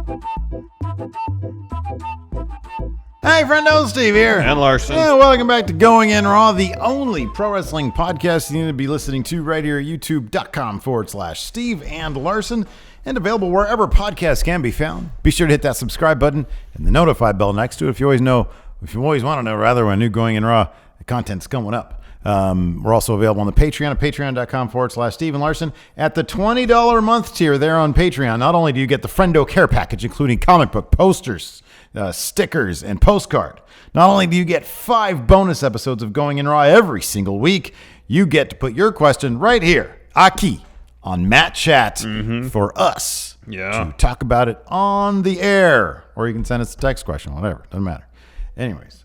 Hey, friendo, Steve here. And Larson. Yeah, welcome back to Going In Raw, the only pro wrestling podcast you need to be listening to right here at youtube.com/Steve and Larson, and available wherever podcasts can be found. Be sure to hit that subscribe button and the notify bell next to it if you always want to know, rather, when new Going In Raw content's coming up. We're also available on the Patreon at patreon.com/Steve and Larson. At the $20 a month tier there on Patreon, not only do you get the Friendo Care Package, including comic book, posters, stickers, and postcard. Not only do you get 5 bonus episodes of Going In Raw every single week, you get to put your question right here, Aki, on Matt Chat for us to talk about it on the air. Or you can send us a text question, whatever. Doesn't matter. Anyways,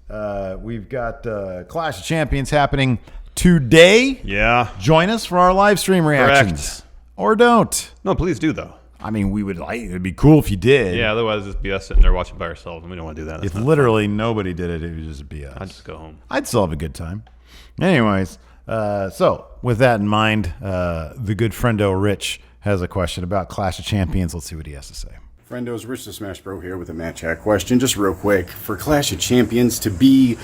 we've got Clash of Champions happening today. Yeah. Join us for our live stream reactions. Correct. Or don't. No, please do, though. I mean, it'd be cool if you did. Yeah, otherwise it'd just be us sitting there watching by ourselves, and we don't want to do that. If literally nobody did it, it would just be us. I'd just go home. I'd still have a good time. Anyways, so with that in mind, the good friendo Rich has a question about Clash of Champions. Let's see what he has to say. Friendos, Rich the Smash Bro here with a Matt Chat question. Just real quick, for Clash of Champions to be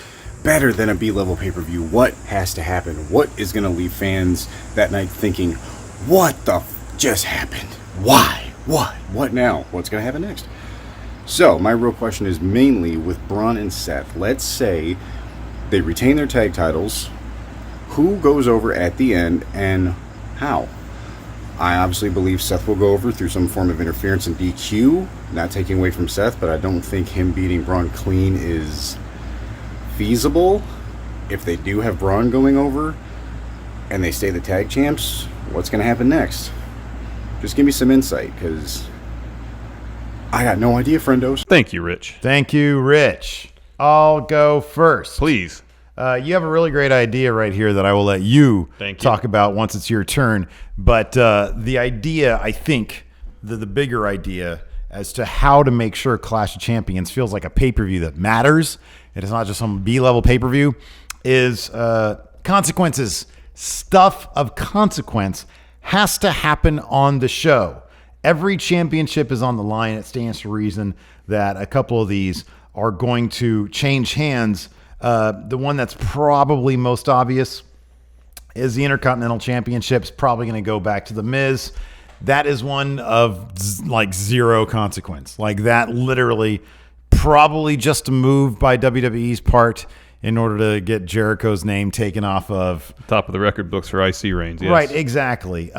better than a B-level pay-per-view, what has to happen? What is going to leave fans that night thinking, what the just happened? Why? What now? What's going to happen next? So, my real question is mainly with Braun and Seth. Let's say they retain their tag titles. Who goes over at the end and how? I obviously believe Seth will go over through some form of interference and DQ. Not taking away from Seth, but I don't think him beating Braun clean is feasible. If they do have Braun going over and they stay the tag champs, what's going to happen next? Just give me some insight, because I got no idea, friendos. Thank you, Rich. Thank you, Rich. I'll go first. Please. You have a really great idea right here that I will let you talk about once it's your turn. But the idea, I think, the bigger idea as to how to make sure Clash of Champions feels like a pay-per-view that matters, it is not just some B-level pay-per-view, is consequences. Stuff of consequence has to happen on the show. Every championship is on the line. It stands to reason that a couple of these are going to change hands. The one that's probably most obvious is the Intercontinental Championship. It's probably going to go back to The Miz. That is one of zero consequence. Like that literally probably just a move by WWE's part in order to get Jericho's name taken off of Top of the record books for IC reigns, yes. Right, exactly.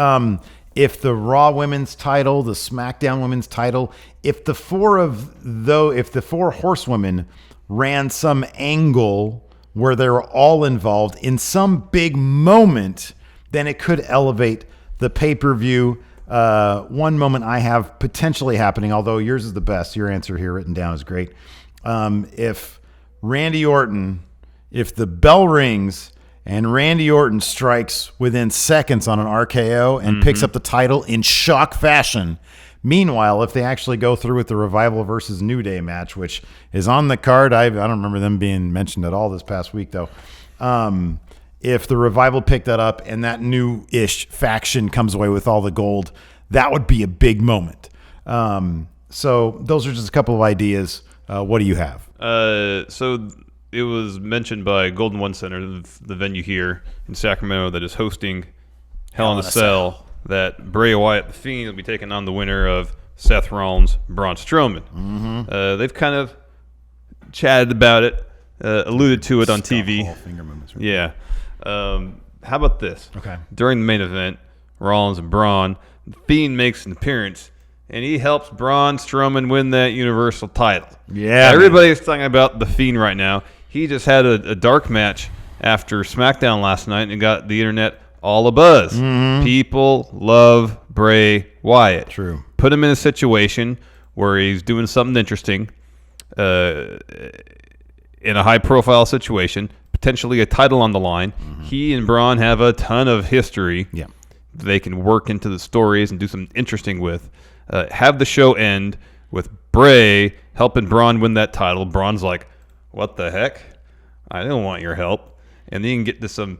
If the Raw Women's title, the SmackDown Women's title, if the four horsewomen ran some angle where they were all involved in some big moment, then it could elevate the pay-per-view. One moment I have potentially happening, although yours is the best. Your answer here written down is great. If Randy Orton, if the bell rings and Randy Orton strikes within seconds on an RKO and picks up the title in shock fashion. Meanwhile, if they actually go through with the Revival versus New Day match, which is on the card, I don't remember them being mentioned at all this past week, though. If the Revival picked that up and that new-ish faction comes away with all the gold, that would be a big moment. So those are just a couple of ideas. What do you have? So it was mentioned by Golden One Center, the venue here in Sacramento that is hosting Hell in a Cell, that Bray Wyatt, the Fiend, will be taking on the winner of Seth Rollins, Braun Strowman. They've kind of chatted about it, alluded to it on TV. Finger movements, right? Yeah. How about this? Okay. During the main event, Rollins and Braun, the Fiend makes an appearance, and he helps Braun Strowman win that Universal title. Yeah. Everybody's talking about the Fiend right now. He just had a dark match after SmackDown last night and got the internet all abuzz. People love Bray Wyatt. True. Put him in a situation where he's doing something interesting in a high-profile situation, potentially a title on the line. He and Braun have a ton of history. Yeah. They can work into the stories and do something interesting with. Have the show end with Bray helping Braun win that title. Braun's like, what the heck? I don't want your help. And then you can get to some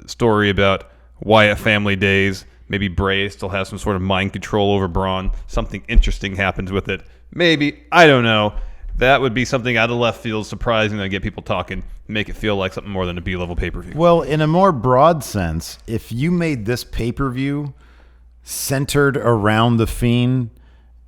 story about Wyatt family days. Maybe Bray still has some sort of mind control over Braun. Something interesting happens with it. Maybe. I don't know. That would be something out of left field, surprising to get people talking, make it feel like something more than a B-level pay-per-view. Well, in a more broad sense, if you made this pay-per-view centered around The Fiend,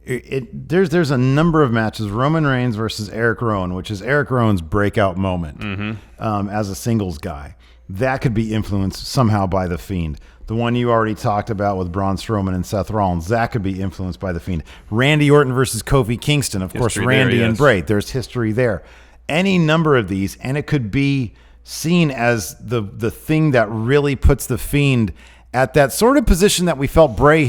there's a number of matches. Roman Reigns versus Eric Rowan, which is Eric Rowan's breakout moment as a singles guy. That could be influenced somehow by The Fiend. The one you already talked about with Braun Strowman and Seth Rollins, that could be influenced by The Fiend. Randy Orton versus Kofi Kingston. Of course, Randy and Bray. There's history there. Any number of these, and it could be seen as the thing that really puts The Fiend at that sort of position that we felt Bray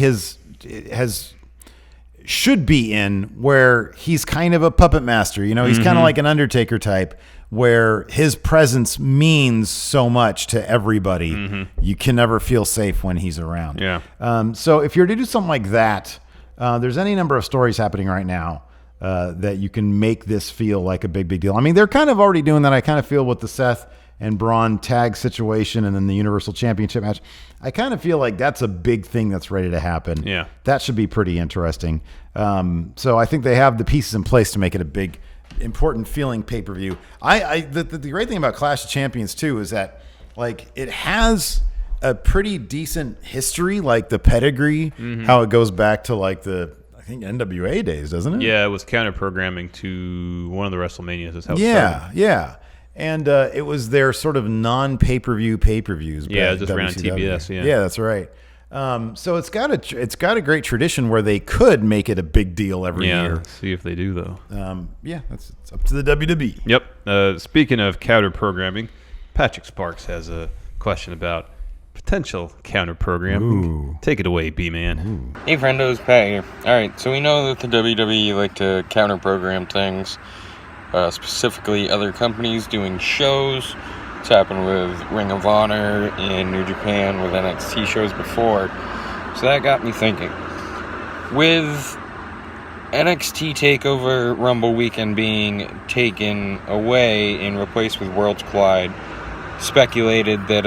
should be in, where he's kind of a puppet master. You know, he's kind of like an Undertaker type, where his presence means so much to everybody. You can never feel safe when he's around. Yeah. So if you're to do something like that, there's any number of stories happening right now that you can make this feel like a big deal. I mean, they're kind of already doing that. I kind of feel with the Seth and Braun tag situation and then the Universal Championship match. I kind of feel like that's a big thing that's ready to happen. Yeah. That should be pretty interesting. So I think they have the pieces in place to make it a big, important feeling pay-per-view. The great thing about Clash of Champions too is that like it has a pretty decent history, like the pedigree, how it goes back to like I think NWA days, doesn't it? Yeah, it was counter programming to one of the WrestleManias. Is how it started. Yeah. And it was their sort of non-pay-per-view pay-per-views. Yeah, just ran on TBS. Yeah, that's right. So it's got a great tradition where they could make it a big deal every year. See if they do though. It's up to the WWE. Yep. Speaking of counter programming, Patrick Sparks has a question about potential counter programming. Ooh. Take it away, B-Man. Hey, friendos, Pat here. All right, so we know that the WWE like to counter program things, specifically other companies doing shows. It's happened with Ring of Honor in New Japan with NXT shows before. So that got me thinking. With NXT TakeOver Rumble Weekend being taken away and replaced with Worlds Collide, speculated that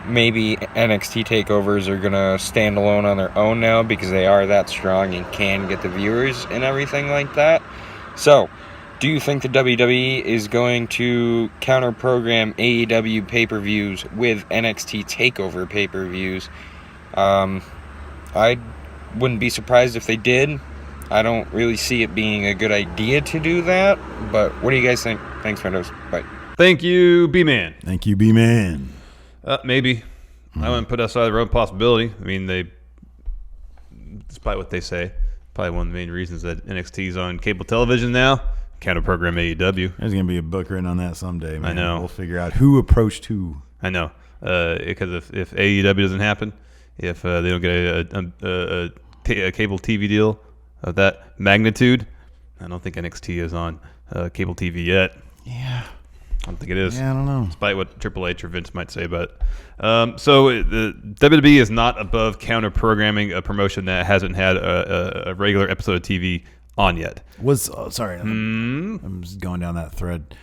maybe NXT TakeOvers are going to stand alone on their own now because they are that strong and can get the viewers and everything like that. So, do you think the WWE is going to counter-program AEW pay-per-views with NXT TakeOver pay-per-views? I wouldn't be surprised if they did. I don't really see it being a good idea to do that, but what do you guys think? Thanks, friendos. Bye. Thank you, B-Man. Thank you, B-Man. Maybe. I wouldn't put aside their own possibility. I mean, despite what they say, probably one of the main reasons that NXT is on cable television now. Counter program AEW. There's going to be a book written on that someday, man. I know. We'll figure out who approached who. I know. Because if AEW doesn't happen, if they don't get a cable TV deal of that magnitude, I don't think NXT is on cable TV yet. Yeah. I don't think it is. Yeah, I don't know. Despite what Triple H or Vince might say about it. So the WWE is not above counter programming a promotion that hasn't had a regular episode of TV on yet. I'm just going down that thread.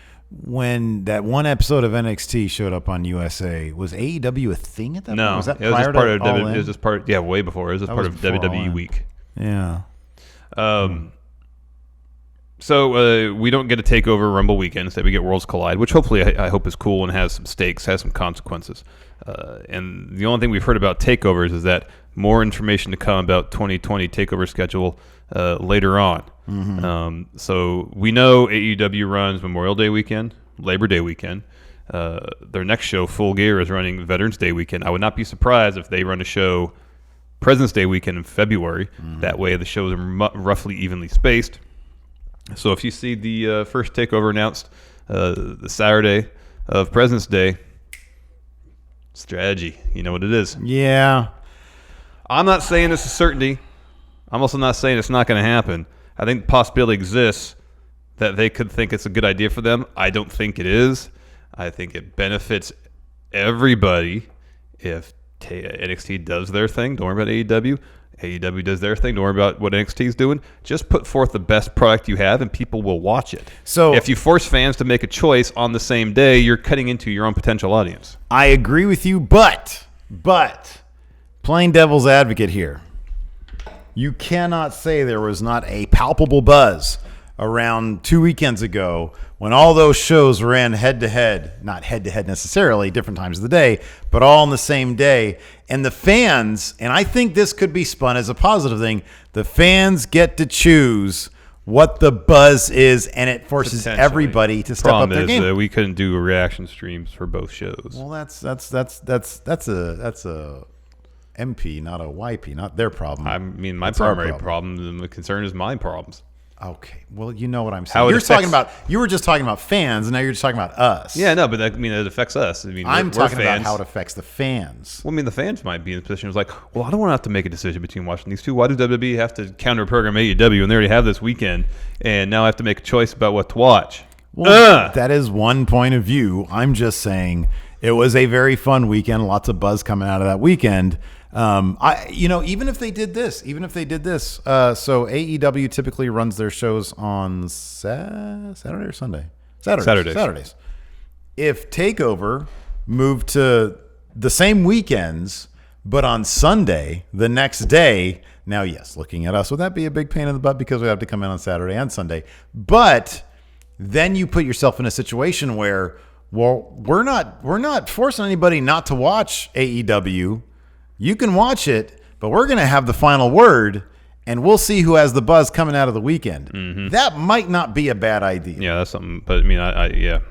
When that one episode of NXT showed up on USA, was AEW a thing at that point? Was that it was just part of WWE. It was just part. Yeah, way before. It was just part of WWE Week. Yeah. So we don't get a takeover Rumble weekend. Instead, we get Worlds Collide, which hopefully I hope is cool and has some stakes, has some consequences. And the only thing we've heard about takeovers is that more information to come about 2020 takeover schedule later on. So we know AEW runs Memorial Day weekend, Labor Day weekend. Their next show, Full Gear, is running Veterans Day weekend. I would not be surprised if they run a show President's Day weekend in February. That way the shows are roughly evenly spaced. So if you see the first takeover announced the Saturday of President's Day, strategy, you know what it is. Yeah. I'm not saying this is certainty. I'm also not saying it's not going to happen. I think the possibility exists that they could think it's a good idea for them. I don't think it is. I think it benefits everybody if NXT does their thing. Don't worry about AEW. AEW does their thing. Don't worry about what NXT is doing. Just put forth the best product you have, and people will watch it. So if you force fans to make a choice on the same day, you're cutting into your own potential audience. I agree with you, but playing devil's advocate here. You cannot say there was not a palpable buzz around 2 weekends ago when all those shows ran head-to-head, not head-to-head necessarily, different times of the day, but all on the same day. And the fans, and I think this could be spun as a positive thing, the fans get to choose what the buzz is, and it forces everybody to step up their game. That we couldn't do reaction streams for both shows. Well, that's a MP, not a YP, not their problem. I mean, my primary problem, the concern is my problems. Okay, well, you know what I'm saying. You were just talking about fans, and now you're just talking about us. Yeah, no, but it affects us. I mean, I'm talking we're about fans. how it affects the fans. Well, I mean, the fans might be in the position of like, well, I don't want to have to make a decision between watching these two. Why do WWE have to counter program AEW and they already have this weekend, and now I have to make a choice about what to watch? Well, that is one point of view. I'm just saying it was a very fun weekend. Lots of buzz coming out of that weekend. Even if they did this, so AEW typically runs their shows on Saturday or Sunday? Saturdays. If TakeOver moved to the same weekends, but on Sunday, the next day, now, yes, looking at us, would that be a big pain in the butt because we have to come in on Saturday and Sunday? But then you put yourself in a situation where, well, we're not forcing anybody not to watch AEW. You can watch it, but we're going to have the final word, and we'll see who has the buzz coming out of the weekend. Mm-hmm. That might not be a bad idea. Yeah, that's something. But I mean,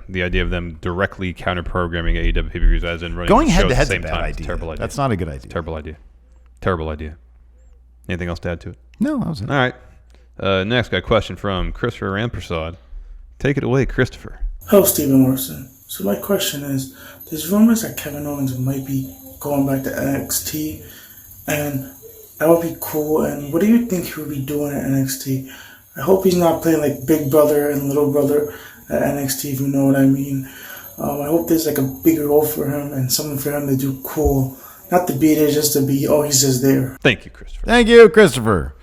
the idea of them directly counter-programming AEW pay-per-views as in running going head to head is a bad idea. Terrible idea. That's not a good idea. Terrible idea. Anything else to add to it? No, that was it. All right. Next, got a question from Christopher Rampersad. Take it away, Christopher. Hello, Stephen Larson. So my question is, there's rumors that Kevin Owens might be going back to NXT, and that would be cool. And what do you think he would be doing at NXT? I hope he's not playing like Big Brother and Little Brother at NXT, if you know what I mean. I hope there's like a bigger role for him and something for him to do cool. Not to be there just to be, he's just there. Thank you, Christopher. Thank you, Christopher.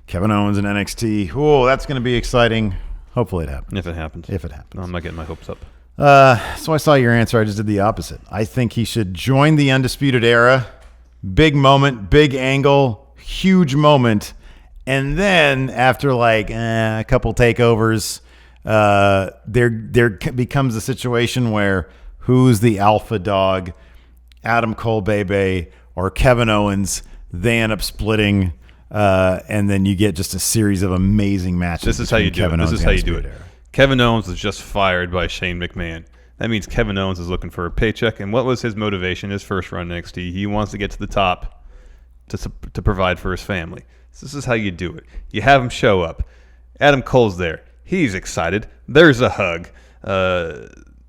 Kevin Owens in NXT. Oh, that's going to be exciting. Hopefully it happens. If it happens. No, I'm not getting my hopes up. So I saw your answer. I just did the opposite. I think he should join the Undisputed Era. Big moment, big angle, huge moment. And then after a couple takeovers, there becomes a situation where who's the alpha dog? Adam Cole Bebe or Kevin Owens. They end up splitting, and then you get just a series of amazing matches. This is how you do it. This is how you do it. Kevin Owens was just fired by Shane McMahon. That means Kevin Owens is looking for a paycheck. And what was his motivation, his first run in NXT? He wants to get to the top to provide for his family. So this is how you do it. You have him show up. Adam Cole's there. He's excited. There's a hug.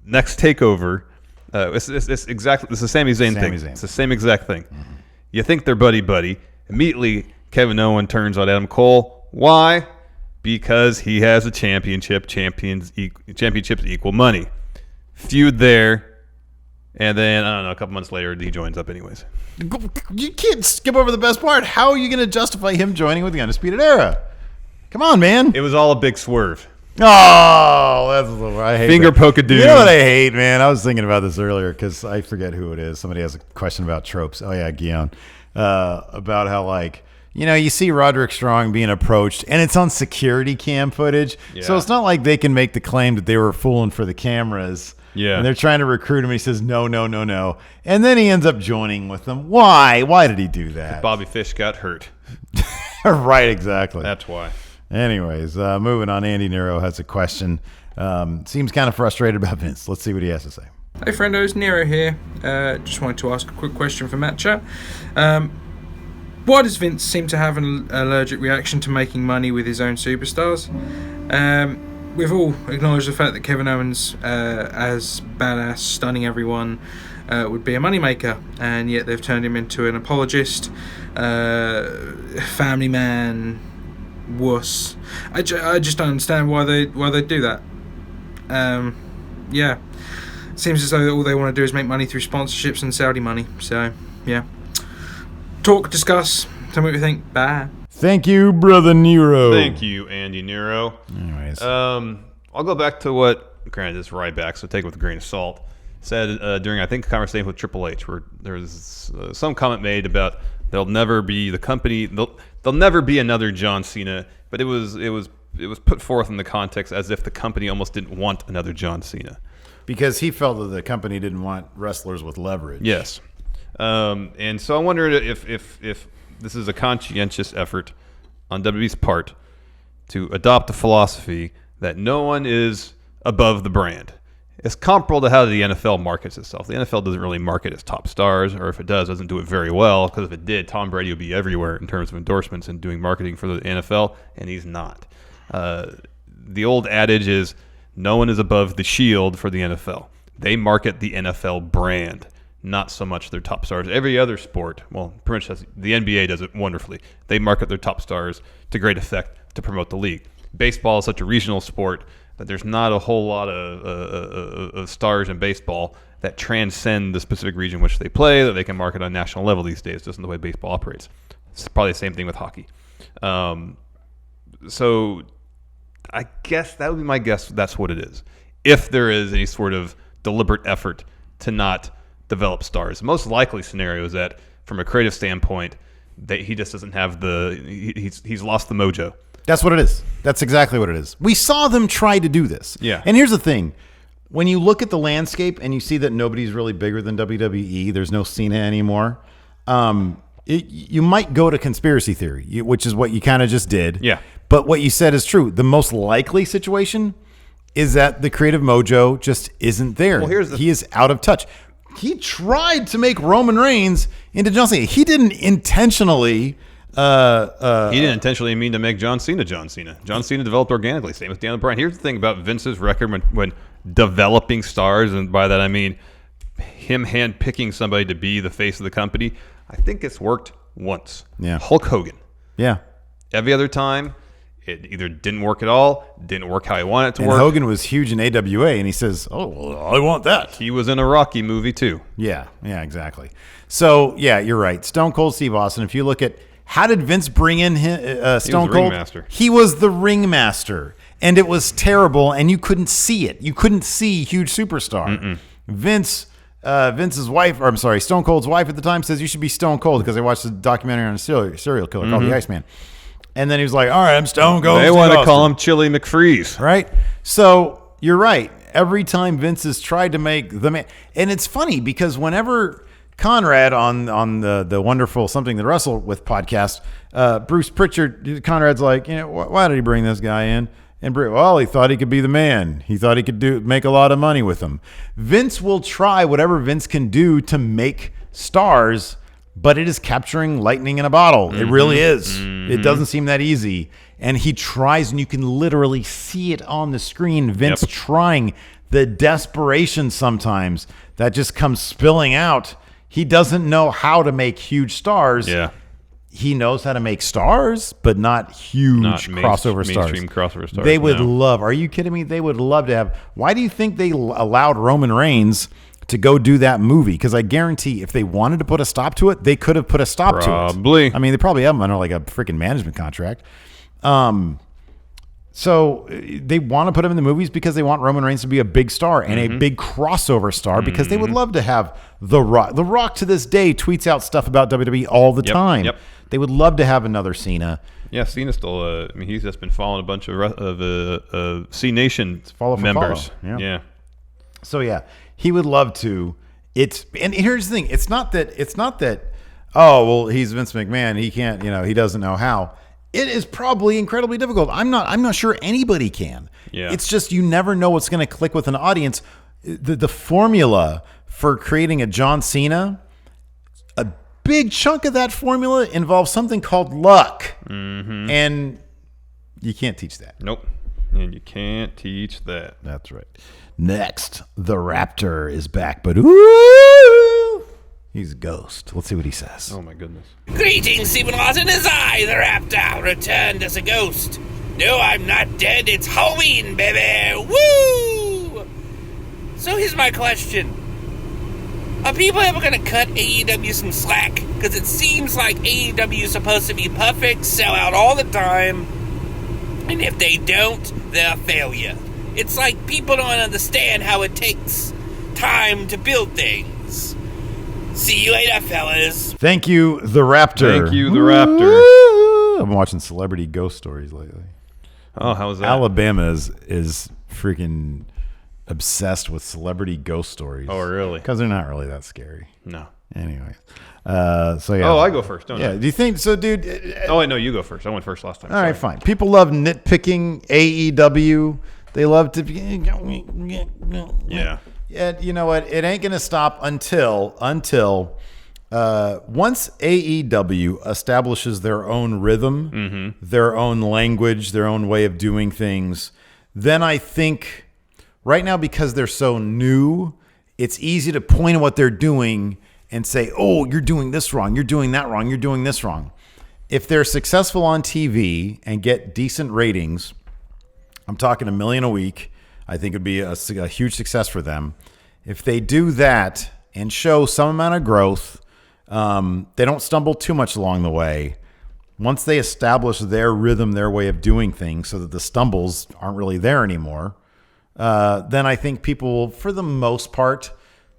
Next takeover. It's the Sami Zayn thing. It's the same exact thing. Mm-hmm. You think they're buddy. Immediately, Kevin Owens turns on Adam Cole. Why? Because he has a championship. Championships equal money. Feud there, and then, I don't know, a couple months later, he joins up anyways. You can't skip over the best part. How are you going to justify him joining with the Undisputed Era? Come on, man. It was all a big swerve. Oh, that's a little. I hate finger that. poke a dude. You know what I hate, man? I was thinking about this earlier because I forget who it is. Somebody has a question about tropes. Oh, yeah, Guion. About how, you see Roderick Strong being approached, and it's on security cam footage. Yeah. So it's not like they can make the claim that they were fooling for the cameras. Yeah. And they're trying to recruit him, and he says, no. And then he ends up joining with them. Why? Why did he do that? Bobby Fish got hurt. Right, exactly. That's why. Anyways, moving on. Andy Nero has a question. Seems kind of frustrated about Vince. Let's see what he has to say. Hey, friendos. Nero here. Just wanted to ask a quick question for Matt Chat. Why does Vince seem to have an allergic reaction to making money with his own superstars? We've all acknowledged the fact that Kevin Owens, as badass, stunning everyone, would be a moneymaker, and yet they've turned him into an apologist, family man, wuss. I just don't understand why they do that. Yeah, it seems as though all they want to do is make money through sponsorships and Saudi money. So yeah, talk, discuss, tell me what you think. Bye. Thank you, brother Nero. Thank you, Andy Nero. Anyways, I'll go back to what, granted, it's Ryback, so take it with a grain of salt, said during, I think, a conversation with Triple H, where there was some comment made about They'll never be the company. They'll never be another John Cena. But it was put forth in the context as if the company almost didn't want another John Cena. Because he felt that the company didn't want wrestlers with leverage. Yes. And so I wondered if this is a conscientious effort on WWE's part to adopt a philosophy that no one is above the brand. It's comparable to how the NFL markets itself. The NFL doesn't really market its top stars, or if it doesn't do it very well, because if it did, Tom Brady would be everywhere in terms of endorsements and doing marketing for the NFL, and he's not. The old adage is no one is above the shield for the NFL. They market the NFL brand, not so much their top stars. Every other sport, well, pretty much the NBA does it wonderfully. They market their top stars to great effect to promote the league. Baseball is such a regional sport that there's not a whole lot of stars in baseball that transcend the specific region in which they play that they can market on a national level these days. Just isn't the way baseball operates. It's probably the same thing with hockey. So I guess that would be my guess. That's what it is. If there is any sort of deliberate effort to not develop stars, the most likely scenario is that from a creative standpoint, that he just doesn't have he's lost the mojo. That's what it is. That's exactly what it is. We saw them try to do this. Yeah. And here's the thing. When you look at the landscape and you see that nobody's really bigger than WWE, there's no Cena anymore, you might go to conspiracy theory, which is what you kind of just did. Yeah. But what you said is true. The most likely situation is that the creative mojo just isn't there. Well, he is out of touch. He tried to make Roman Reigns into John Cena. He didn't intentionally... he didn't intentionally mean to make John Cena John Cena. John Cena developed organically. Same with Daniel Bryan. Here's the thing about Vince's record when developing stars, and by that I mean him handpicking somebody to be the face of the company. I think it's worked once. Yeah. Hulk Hogan. Yeah. Every other time, it either didn't work at all, didn't work how he wanted it to work. Hogan was huge in AWA, and he says, "Oh, well, I want that." He was in a Rocky movie too. Yeah, exactly. So, yeah, you're right. Stone Cold Steve Austin, if you look at how did Vince bring in Stone Cold? Ringmaster. He was the ringmaster, and it was terrible, and you couldn't see it. You couldn't see huge superstar. Vince's wife, or I'm sorry, Stone Cold's wife at the time says you should be Stone Cold because they watched a documentary on a serial killer called The Iceman. And then he was like, all right, I'm Stone Cold. They want to call him Chili McFreeze. Right? So you're right. Every time Vince has tried to make the man, and it's funny because whenever Conrad on the wonderful Something to Wrestle With podcast, Bruce Pritchard, Conrad's like, why did he bring this guy in? And well, he thought he could be the man. He thought he could make a lot of money with him. Vince will try whatever Vince can do to make stars, but it is capturing lightning in a bottle. It really is. It doesn't seem that easy. And he tries, and you can literally see it on the screen. Vince trying, the desperation sometimes that just comes spilling out. He doesn't know how to make huge stars. Yeah. He knows how to make stars, but not huge crossover stars. Mainstream crossover stars. They would love. Are you kidding me? They would love to have. Why do you think they allowed Roman Reigns to go do that movie? Because I guarantee if they wanted to put a stop to it, they could have put a stop to it. Probably. I mean, they probably have him under like a freaking management contract. So they want to put him in the movies because they want Roman Reigns to be a big star and a big crossover star because they would love to have The Rock. The Rock to this day tweets out stuff about WWE all the time. Yep. They would love to have another Cena. Yeah, Cena's still. He's just been following a bunch of C Nation Follow for members. follow. Yeah. So yeah, he would love to. And here's the thing: it's not that. Oh well, he's Vince McMahon. He can't. He doesn't know how. It is probably incredibly difficult. I'm not sure anybody can. Yeah. It's just you never know what's going to click with an audience. The formula for creating a John Cena, a big chunk of that formula involves something called luck. And you can't teach that. Nope. And you can't teach that. That's right. Next, the Raptor is back, but ooh, he's a ghost. Let's see what he says. Oh my goodness. Greetings, Stephen Larson. It's I, the Raptor, returned as a ghost. No, I'm not dead. It's Halloween, baby. Woo! So here's my question. Are people ever going to cut AEW some slack? Because it seems like AEW is supposed to be perfect, sell out all the time. And if they don't, they're a failure. It's like people don't understand how it takes time to build things. See you later, fellas. Thank you, the Raptor. Thank you, the Raptor. Woo! I've been watching celebrity ghost stories lately. Oh, how was that? Alabama is freaking obsessed with celebrity ghost stories. Oh, really? Because they're not really that scary. No. Anyway. So yeah. Oh, I go first, don't I? Yeah. Do you think so, dude? Oh, wait, no, you go first. I went first last time. All right, fine. People love nitpicking AEW. They love to. Yeah. Yeah, you know what? It ain't gonna stop until once AEW establishes their own rhythm, their own language, their own way of doing things. Then I think right now, because they're so new, it's easy to point at what they're doing and say, "Oh, you're doing this wrong. You're doing that wrong. You're doing this wrong." If they're successful on TV and get decent ratings, I'm talking 1 million a week. I think it'd be a huge success for them. If they do that and show some amount of growth, they don't stumble too much along the way. Once they establish their rhythm, their way of doing things so that the stumbles aren't really there anymore, then I think people, for the most part,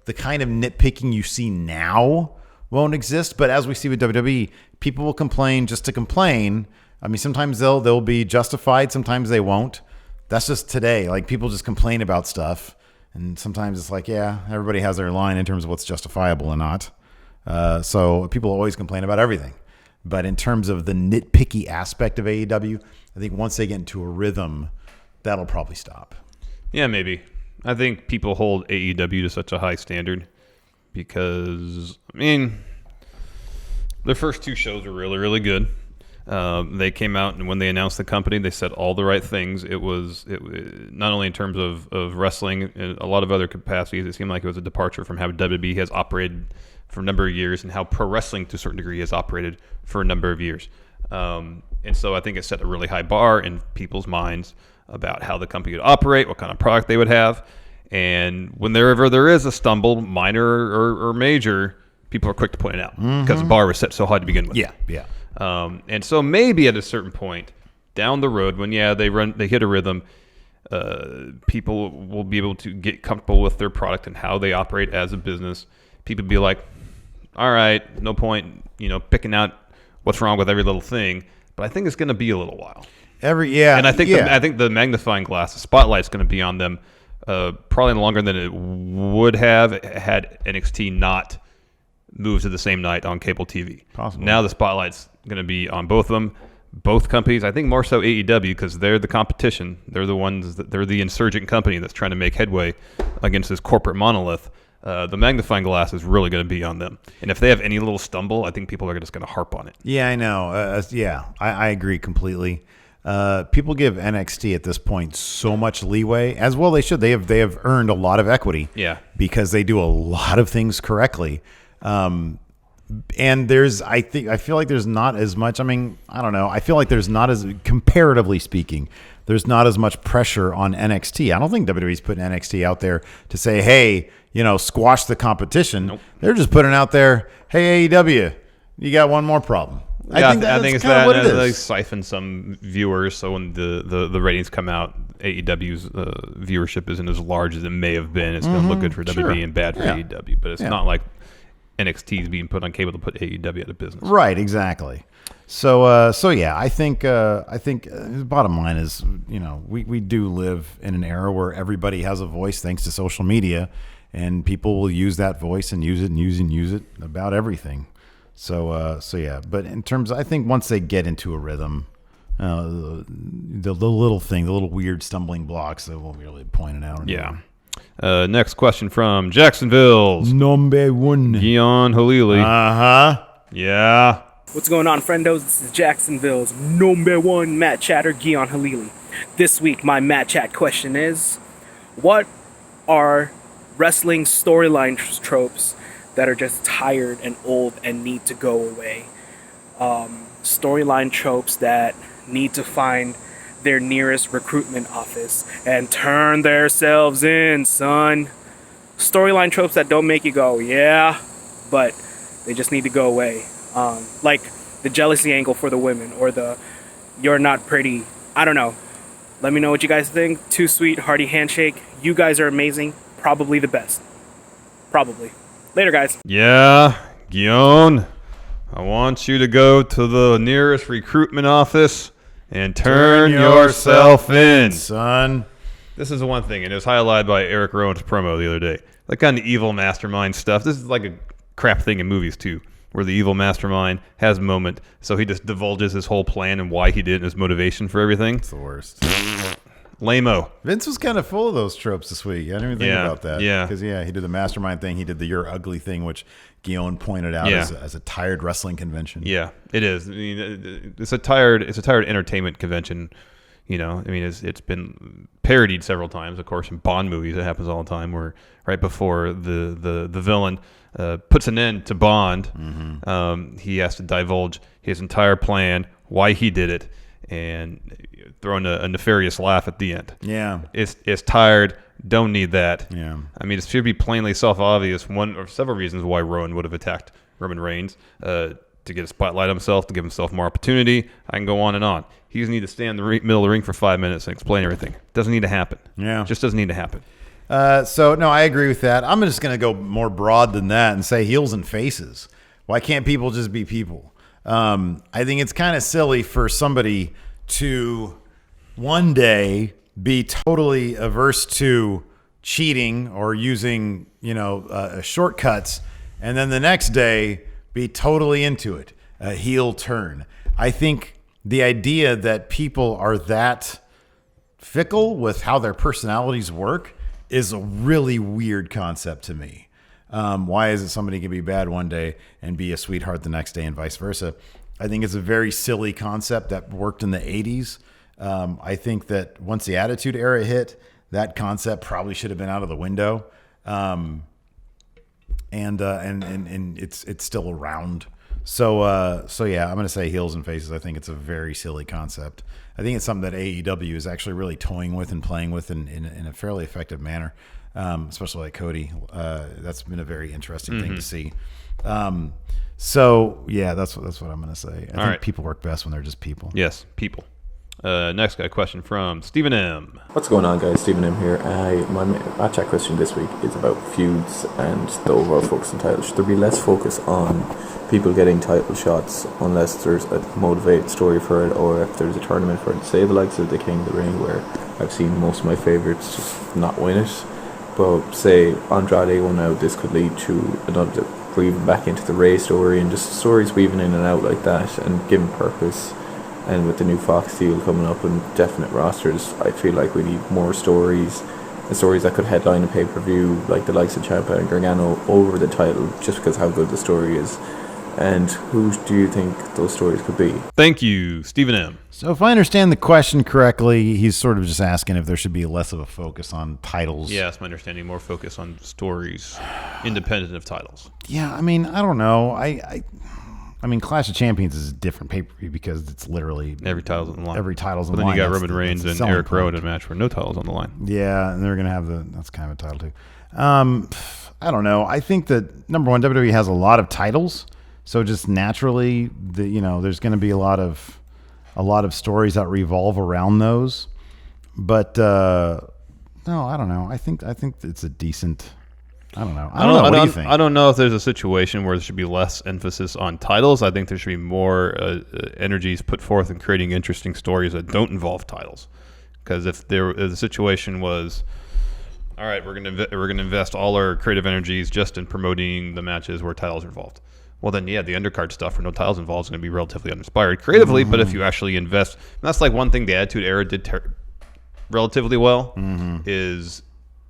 the kind of nitpicking you see now won't exist. But as we see with WWE, people will complain just to complain. I mean, sometimes they'll be justified, sometimes they won't. That's just today. Like, people just complain about stuff. And sometimes it's like, yeah, everybody has their line in terms of what's justifiable and not. So people always complain about everything. But in terms of the nitpicky aspect of AEW, I think once they get into a rhythm, that'll probably stop. Yeah, maybe. I think people hold AEW to such a high standard because, I mean, their first 2 shows were really, really good. They came out, and when they announced the company, they said all the right things. It was not only in terms of wrestling, in a lot of other capacities. It seemed like it was a departure from how WWE has operated for a number of years and how pro wrestling, to a certain degree, has operated for a number of years. And so I think it set a really high bar in people's minds about how the company would operate, what kind of product they would have. And whenever there is a stumble, minor or major, people are quick to point it out because the bar was set so high to begin with. Yeah. And so maybe at a certain point down the road, when they hit a rhythm, people will be able to get comfortable with their product and how they operate as a business. People be like, all right, no point, picking out what's wrong with every little thing. But I think it's going to be a little while. And I think the magnifying glass, the spotlight's going to be on them probably longer than it would have had NXT not moved to the same night on cable TV. Possibly. Now the spotlight's going to be on both of them, both companies. I think more so AEW because they're the competition. They're the ones they're the insurgent company that's trying to make headway against this corporate monolith. The magnifying glass is really going to be on them. And if they have any little stumble, I think people are just going to harp on it. Yeah, I know. I agree completely. People give NXT at this point so much leeway, as well they should. They have earned a lot of equity. Yeah. Because they do a lot of things correctly. And I feel like there's not as much. I mean, I don't know. I feel like there's not as, comparatively speaking, there's not as much pressure on NXT. I don't think WWE's putting NXT out there to say, hey, squash the competition. Nope. They're just putting out there, hey, AEW, you got one more problem. Yeah, I think it's that. What it is. They siphon some viewers, so when the ratings come out, AEW's viewership isn't as large as it may have been. It's going to look good for WWE and bad for AEW, but it's not like NXT is being put on cable to put AEW out of business. Right, exactly. So yeah, I think the bottom line is, we do live in an era where everybody has a voice thanks to social media, and people will use that voice and use it about everything. So yeah, but in terms, I think once they get into a rhythm, the little weird stumbling blocks that won't be really pointed out. Yeah. Next question from Jacksonville's Number 1, Gian Halili. Yeah. What's going on, friendos? This is Jacksonville's number 1 Matt Chatter, Gian Halili. This week, my Matt Chat question is, what are wrestling storyline tropes that are just tired and old and need to go away? Storyline tropes that need to find their nearest recruitment office and turn themselves in, son. Storyline tropes that don't make you go, yeah, but they just need to go away. Like the jealousy angle for the women, or the you're not pretty. I don't know. Let me know what you guys think. Too sweet, hearty handshake. You guys are amazing. Probably the best. Probably. Later, guys. Yeah, Guion, I want you to go to the nearest recruitment office and turn yourself in. son. This is one thing, and it was highlighted by Eric Rowan's promo the other day. That kind of evil mastermind stuff. This is like a crap thing in movies, too, where the evil mastermind has a moment, so he just divulges his whole plan and why he did it and his motivation for everything. It's the worst. Lame-o. Vince was kind of full of those tropes this week. I didn't even think about that. Yeah. Because, he did the mastermind thing. He did the you're ugly thing, which Guion pointed out as a tired wrestling convention. Yeah, it is. I mean, it's a tired entertainment convention. You know, I mean, it's been parodied several times, of course, in Bond movies. It happens all the time where right before the villain puts an end to Bond, he has to divulge his entire plan, why he did it, and throwing a nefarious laugh at the end. Yeah. It's tired. Don't need that. Yeah. I mean, it should be plainly self-obvious. One or several reasons why Rowan would have attacked Roman Reigns, to get a spotlight on himself, to give himself more opportunity. I can go on and on. He doesn't need to stand in the middle of the ring for 5 minutes and explain everything. Doesn't need to happen. Yeah. Just doesn't need to happen. So, no, I agree with that. I'm just going to go more broad than that and say heels and faces. Why can't people just be people? I think it's kind of silly for somebody to one day be totally averse to cheating or using, shortcuts, and then the next day be totally into it, a heel turn. I think the idea that people are that fickle with how their personalities work is a really weird concept to me. Why is it somebody can be bad one day and be a sweetheart the next day and vice versa? I think it's a very silly concept that worked in the 80s. I think that once the Attitude Era hit, that concept probably should have been out of the window. And it's still around. So yeah, I'm going to say heels and faces. I think it's a very silly concept. I think it's something that AEW is actually really toying with and playing with in a fairly effective manner, especially like Cody. That's been a very interesting thing to see. So yeah, that's what I'm going to say. I think people work best when they're just people. Yes, people. Next guy, question from Stephen M. What's going on, guys? Stephen M here. My match chat question this week is about feuds and the overall focus on titles. Should there be less focus on people getting title shots unless there's a motivated story for it, or if there's a tournament for it? Say the likes of the King of the Ring, where I've seen most of my favorites just not win it. But say Andrade won out, this could lead to another weaving back into the Ray story, and just stories weaving in and out like that and giving purpose. And with the new Fox deal coming up and definite rosters, I feel like we need more stories, and stories that could headline a pay-per-view, like the likes of Ciampa and Gargano over the title, just because how good the story is. And who do you think those stories could be? Thank you, Stephen M. So if I understand the question correctly, he's sort of just asking if there should be less of a focus on titles. Yeah, that's my understanding. More focus on stories, independent of titles. Yeah, I mean, I don't know. I mean, Clash of Champions is a different pay-per-view because it's literally every title's on the line. Every title's on the the line. But then you got Roman Reigns and Eric Rowan in a match where no title's on the line. Yeah, and they're going to have that's kind of a title too. I don't know. I think that number one, WWE has a lot of titles, so just naturally, there's going to be a lot of stories that revolve around those. But no, I don't know. I think it's a decent. I don't know. What do you think? I don't know if there's a situation where there should be less emphasis on titles. I think there should be more energies put forth in creating interesting stories that don't involve titles. Because if the situation was, all right, we're gonna invest all our creative energies just in promoting the matches where titles are involved. Well, then, yeah, the undercard stuff where no titles involved is going to be relatively uninspired creatively. But if you actually invest, and that's like one thing the Attitude Era did relatively well is.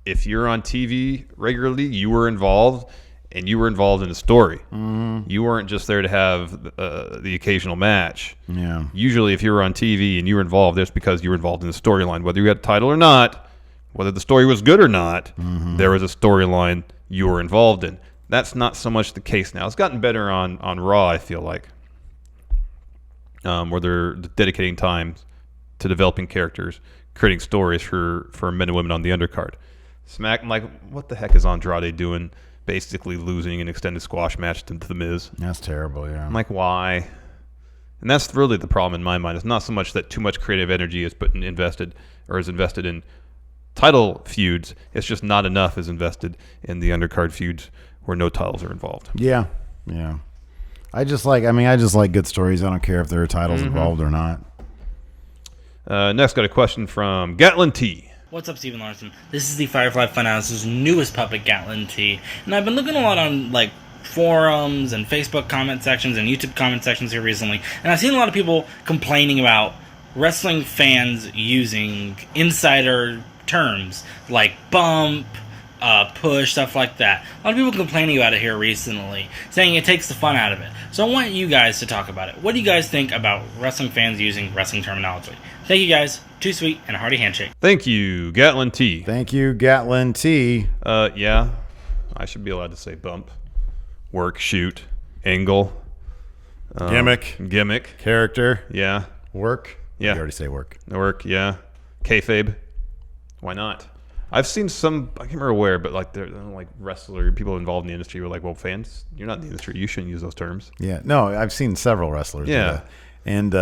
If you're on TV regularly, you were involved, and you were involved in the story. You weren't just there to have the occasional match. Yeah. Usually, if you were on TV and you were involved, that's because you were involved in the storyline. Whether you got a title or not, whether the story was good or not, there was a storyline you were involved in. That's not so much the case now. It's gotten better on Raw, I feel like, where they're dedicating time to developing characters, creating stories for men and women on the undercard. Like, what the heck is Andrade doing? Basically losing an extended squash match to The Miz. That's terrible, yeah. I'm like, why? And that's really the problem in my mind. It's not so much that too much creative energy is invested in title feuds. It's just not enough is invested in the undercard feuds where no titles are involved. Yeah. I just like good stories. I don't care if there are titles involved or not. Next, got a question from Gatlin T. What's up, Stephen Larson? This is the Firefly Funhouse's newest puppet, Gatlin T. And I've been looking a lot on, like, forums and Facebook comment sections and YouTube comment sections here recently. And I've seen a lot of people complaining about wrestling fans using insider terms like bump, push, stuff like that. A lot of people complaining about it here recently, saying it takes the fun out of it. So I want you guys to talk about it. What do you guys think about wrestling fans using wrestling terminology? Thank you guys. Too sweet and a hearty handshake. Thank you, Gatlin T. Thank you, Gatlin T. Yeah, I should be allowed to say bump, work, shoot, angle, gimmick, character, yeah, work. Yeah, you already say work. Yeah, kayfabe. Why not? I've seen some, I can't remember where, but like they're like wrestler people involved in the industry were like, well, fans, you're not in the industry, you shouldn't use those terms. Yeah, no, I've seen several wrestlers. Yeah. And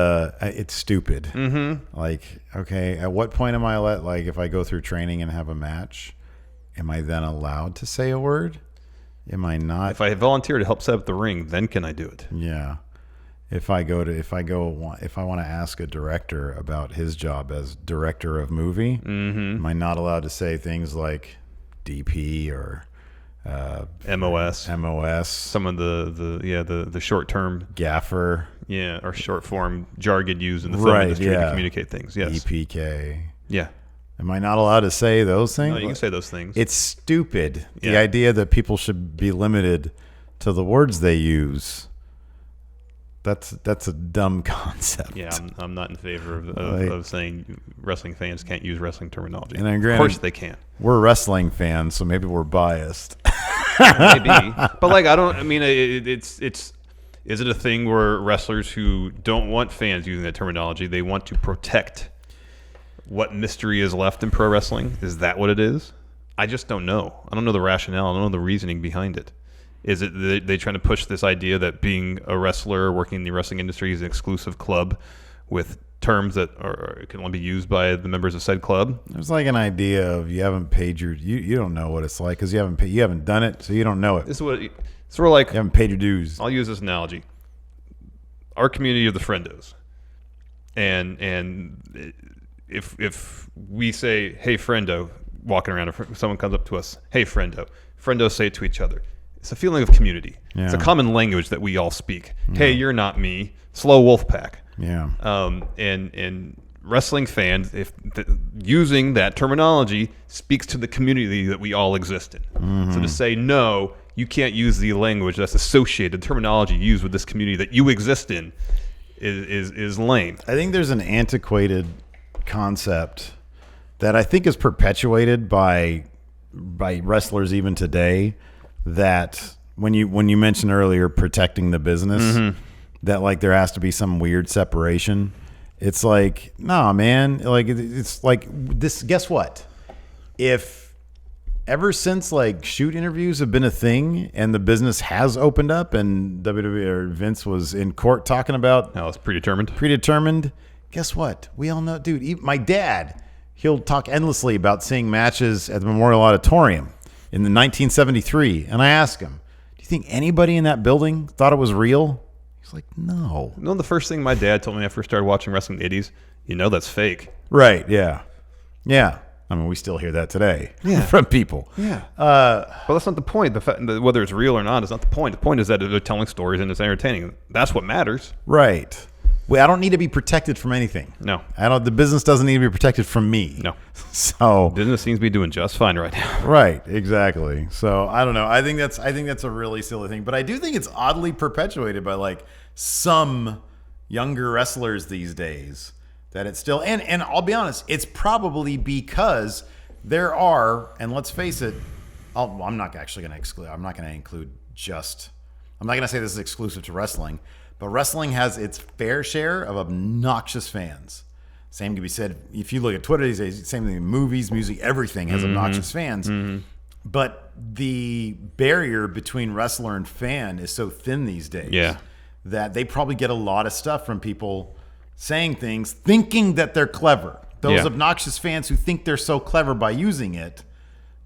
it's stupid. Mm-hmm. Like, okay, at what point am I if I go through training and have a match, am I then allowed to say a word? Am I not? If I volunteer to help set up the ring, then can I do it? Yeah. If I want to ask a director about his job as director of movie, am I not allowed to say things like DP or MOS? Some of the short term gaffer. Yeah, or short form jargon used in the film industry to communicate things. Yes. EPK. Yeah. Am I not allowed to say those things? No, you can say those things. It's stupid. Yeah. The idea that people should be limited to the words they use. That's a dumb concept. Yeah, I'm not in favor of saying wrestling fans can't use wrestling terminology. And of course they can. We're wrestling fans, so maybe we're biased. Maybe, but is it a thing where wrestlers who don't want fans using that terminology, they want to protect what mystery is left in pro wrestling? Is that what it is? I just don't know. I don't know the rationale. I don't know the reasoning behind it. Is it they trying to push this idea that being a wrestler working in the wrestling industry is an exclusive club with terms that can only be used by the members of said club? There's like an idea of you haven't paid you don't know what it's like because you haven't done it, so you don't know it. This is what it's sort of like. You haven't paid your dues. I'll use this analogy. Our community of the friendos, and if we say hey friendo walking around, if someone comes up to us, hey friendos say it to each other. It's a feeling of community. Yeah. It's a common language that we all speak. Yeah. Hey, you're not me. Slow wolf pack. Yeah. And wrestling fans, using that terminology, speaks to the community that we all exist in. Mm-hmm. So to say no, you can't use the language that's associated, terminology used with this community that you exist in, is lame. I think there's an antiquated concept that I think is perpetuated by wrestlers even today. That when you mentioned earlier protecting the business, that like there has to be some weird separation. It's like, nah, man. Like it's like this. Guess what? If ever since like shoot interviews have been a thing and the business has opened up and WWE or Vince was in court talking about, no, it's predetermined. Guess what? We all know, dude. My dad, he'll talk endlessly about seeing matches at the Memorial Auditorium in the 1973, and I asked him, do you think anybody in that building thought it was real? He's like, no. You know, the first thing my dad told me when I first started watching wrestling in the 80s, that's fake. Right, yeah. Yeah. I mean, we still hear that today from people. Yeah. Well, that's not the point. The fact that whether it's real or not is not the point. The point is that they're telling stories and it's entertaining. That's what matters. Right. Well, I don't need to be protected from anything. No. The business doesn't need to be protected from me. No. So business seems to be doing just fine right now. Right, exactly. So I don't know. I think that's a really silly thing. But I do think it's oddly perpetuated by like some younger wrestlers these days. That it's still and I'll be honest, it's probably because there are, and let's face it, I'm not going to include just, I'm not going to say this is exclusive to wrestling, but wrestling has its fair share of obnoxious fans. Same can be said if you look at Twitter these days. Same thing in movies, music, everything has obnoxious fans. Mm-hmm. But the barrier between wrestler and fan is so thin these days that they probably get a lot of stuff from people saying things, thinking that they're clever. Those obnoxious fans who think they're so clever by using it,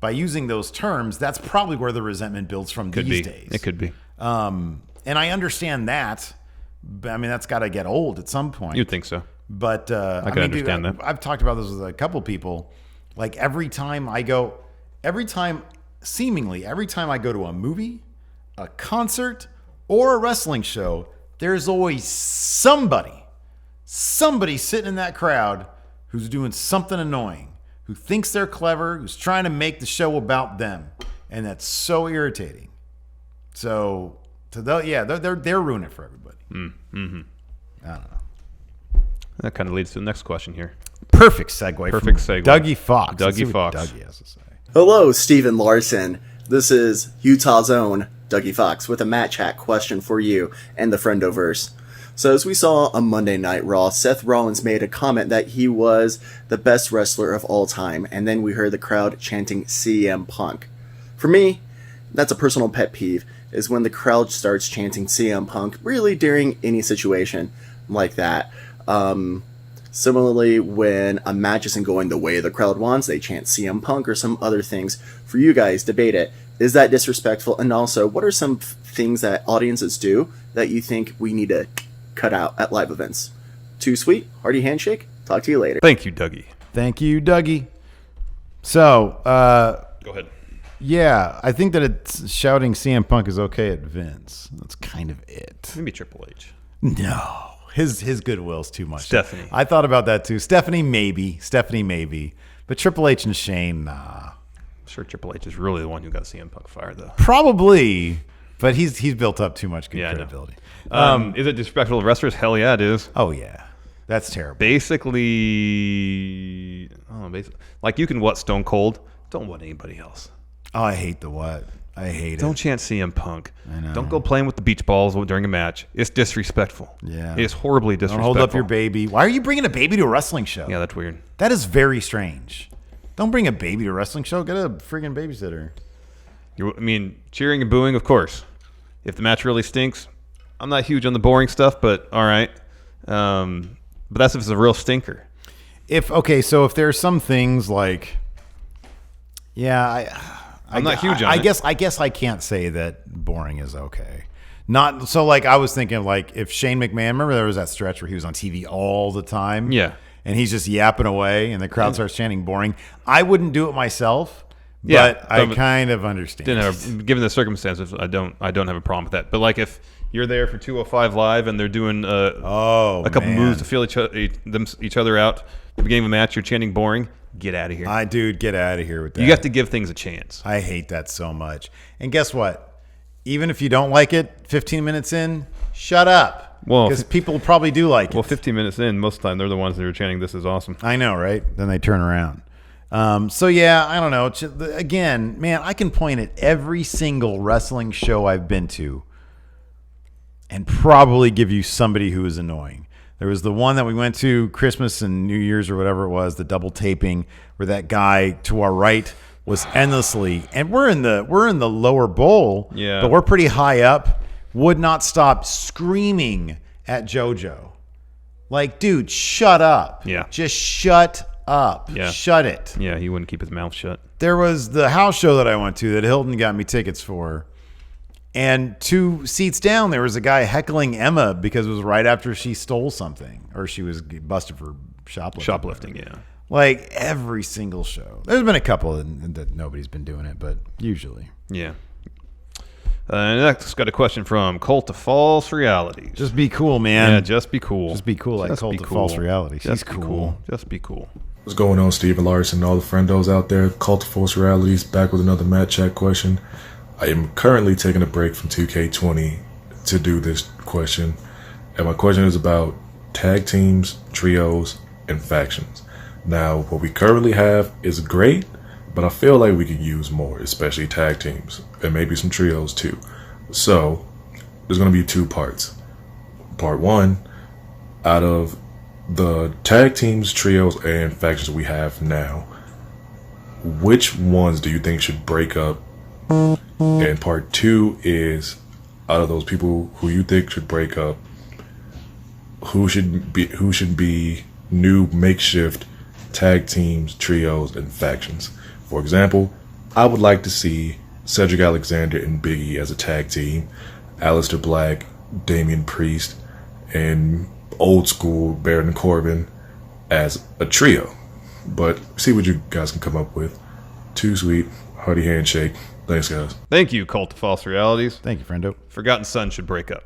by using those terms, that's probably where the resentment builds from these days. It could be. And I understand that. But, I mean, that's got to get old at some point. You'd think so. But I can understand that. I've talked about this with a couple people. Like seemingly every time I go to a movie, a concert, or a wrestling show, there's always somebody sitting in that crowd who's doing something annoying, who thinks they're clever, who's trying to make the show about them, and that's so irritating. So, they're ruining it for everybody. Mm-hmm. I don't know. That kind of leads to the next question here. Perfect segue. Dougie Fox. Dougie Fox. Dougie has to say. Hello, Stephen Larson. This is Utah's own Dougie Fox with a Matt Chat question for you and the Friendoverse. So as we saw on Monday Night Raw, Seth Rollins made a comment that he was the best wrestler of all time, and then we heard the crowd chanting CM Punk. For me, that's a personal pet peeve, is when the crowd starts chanting CM Punk really during any situation like that. Similarly, when a match isn't going the way the crowd wants, they chant CM Punk or some other things. For you guys, debate it. Is that disrespectful? And also, what are some things that audiences do that you think we need to cut out at live events? Too sweet? Hearty handshake? Talk to you later. Thank you, Dougie. Thank you, Dougie. So, go ahead. Yeah, I think that it's shouting CM Punk is okay at Vince. That's kind of it. Maybe Triple H. No. His goodwill's too much. Stephanie. I thought about that too. Stephanie maybe. But Triple H and Shane, nah. I'm sure Triple H is really the one who got CM Punk fired, though. Probably, but he's built up too much credibility. Is it disrespectful to wrestlers? Hell yeah, it is. Oh yeah, that's terrible. Basically, like you can what Stone Cold, don't what anybody else. Oh, I hate the what. I hate it. Don't chant CM Punk. I know. Don't go playing with the beach balls during a match. It's disrespectful. Yeah. It's horribly disrespectful. Don't hold up your baby. Why are you bringing a baby to a wrestling show? Yeah, that's weird. That is very strange. Don't bring a baby to a wrestling show. Get a friggin' babysitter. Cheering and booing, of course. If the match really stinks, I'm not huge on the boring stuff, but all right. But that's if it's a real stinker. So if there's some things like, I'm not huge on it. I guess I can't say that boring is okay. Not so like I was thinking like if Shane McMahon, remember there was that stretch where he was on TV all the time? Yeah. And he's just yapping away and the crowd starts chanting boring. I wouldn't do it myself, but I kind of understand. Given the circumstances, I don't have a problem with that. But like if you're there for 205 Live and they're doing a couple moves to feel each other out at the beginning of a match, you're chanting boring. Get out of here. Get out of here with that. You have to give things a chance. I hate that so much. And guess what? Even if you don't like it, 15 minutes in, shut up. Well, because people probably do like it. Well, 15 minutes in, most of the time, they're the ones that are chanting, this is awesome. I know, right? Then they turn around. I don't know. Again, man, I can point at every single wrestling show I've been to and probably give you somebody who is annoying. There was the one that we went to Christmas and New Year's or whatever it was, the double taping, where that guy to our right was endlessly, and we're in the lower bowl, but we're pretty high up, would not stop screaming at JoJo. Like, dude, shut up. Yeah. Just shut up. Yeah. Shut it. Yeah, he wouldn't keep his mouth shut. There was the house show that I went to that Hilton got me tickets for. And 2 seats down, there was a guy heckling Emma because it was right after she stole something or she was busted for shoplifting. Shoplifting, yeah. Like every single show. There's been a couple that nobody's been doing it, but usually. Yeah. Next, got a question from Cult of False Realities. Just be cool, man. Yeah, just be cool. Just be cool like Cult of False Realities. He's cool. Just be cool. What's going on, Stephen Larson and all the friendos out there? Cult of False Realities, back with another Matt Chat question. I am currently taking a break from 2K20 to do this question. And my question is about tag teams, trios, and factions. Now, what we currently have is great, but I feel like we could use more, especially tag teams, and maybe some trios too. So, there's going to be 2 parts. Part 1, out of the tag teams, trios, and factions we have now, which ones do you think should break up? And part 2 is, out of those people who you think should break up, who should be new makeshift tag teams, trios, and factions. For example, I would like to see Cedric Alexander and Big E as a tag team, Aleister Black, Damian Priest, and old school Baron Corbin as a trio. But see what you guys can come up with. Too sweet, hearty handshake. Thanks, guys. Thank you, Cult of False Realities. Thank you, friendo. Forgotten Son should break up.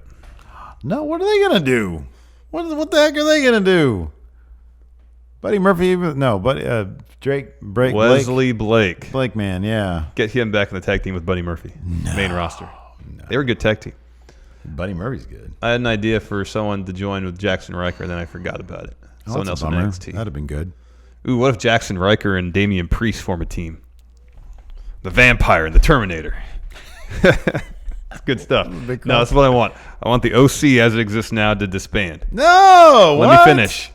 No, what are they gonna do? What the heck are they gonna do? Buddy Murphy, no, but Drake, Wesley Blake. Blake, man, yeah. Get him back in the tag team with Buddy Murphy. Main roster. No. They were a good tag team. Buddy Murphy's good. I had an idea for someone to join with Jackson Riker, and then I forgot about it. Someone else on NXT. That'd have been good. Ooh, what if Jackson Riker and Damian Priest form a team? The Vampire and the Terminator. Good stuff. No, that's what I want. I want the OC as it exists now to disband. No! Let me finish.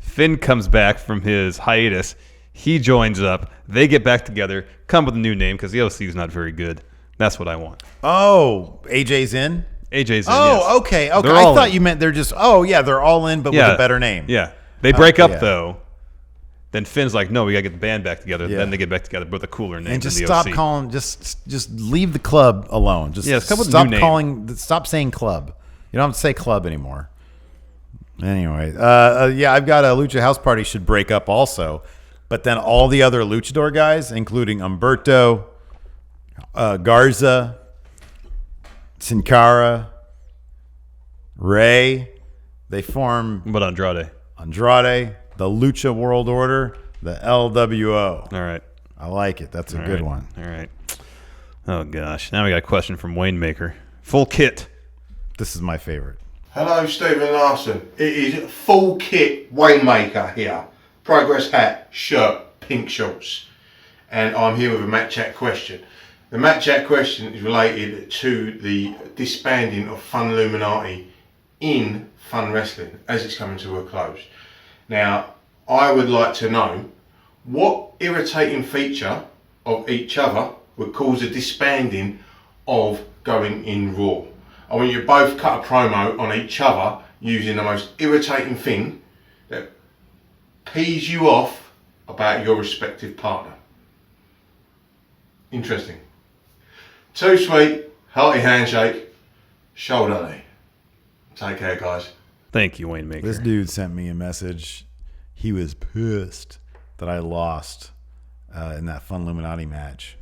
Finn comes back from his hiatus. He joins up. They get back together. Come with a new name because the OC is not very good. That's what I want. Oh, AJ's in? AJ's in, Oh, yes. okay. I thought you meant they're just, they're all in, but with a better name. Yeah. They break up, though. Then Finn's like, no, we got to get the band back together. Yeah. Then they get back together with a cooler name. And just than the stop OC. calling, just leave the club alone. Just come with a stop new name. calling, stop saying club. You don't have to say club anymore. Anyway, I've got a Lucha House Party should break up also. But then all the other luchador guys, including Humberto, Garza, Sin Ray, they form... But Andrade, the Lucha World Order, the LWO. All right. I like it. That's a good one. All right. Oh, gosh. Now we got a question from Wayne Maker. Full kit. This is my favorite. Hello, Stephen Larson. It is Full Kit Waymaker here. Progress hat, shirt, pink shorts. And I'm here with a Matt Chat question. The Matt Chat question is related to the disbanding of Fun Illuminati in Fun Wrestling as it's coming to a close. Now, I would like to know what irritating feature of each other would cause a disbanding of Going in Raw. I want you both cut a promo on each other using the most irritating thing that pees you off about your respective partner. Interesting. Too sweet, hearty handshake, shoulder knee. Take care, guys. Thank you, Wayne Maker. This dude sent me a message. He was pissed that I lost in that Fun Illuminati match.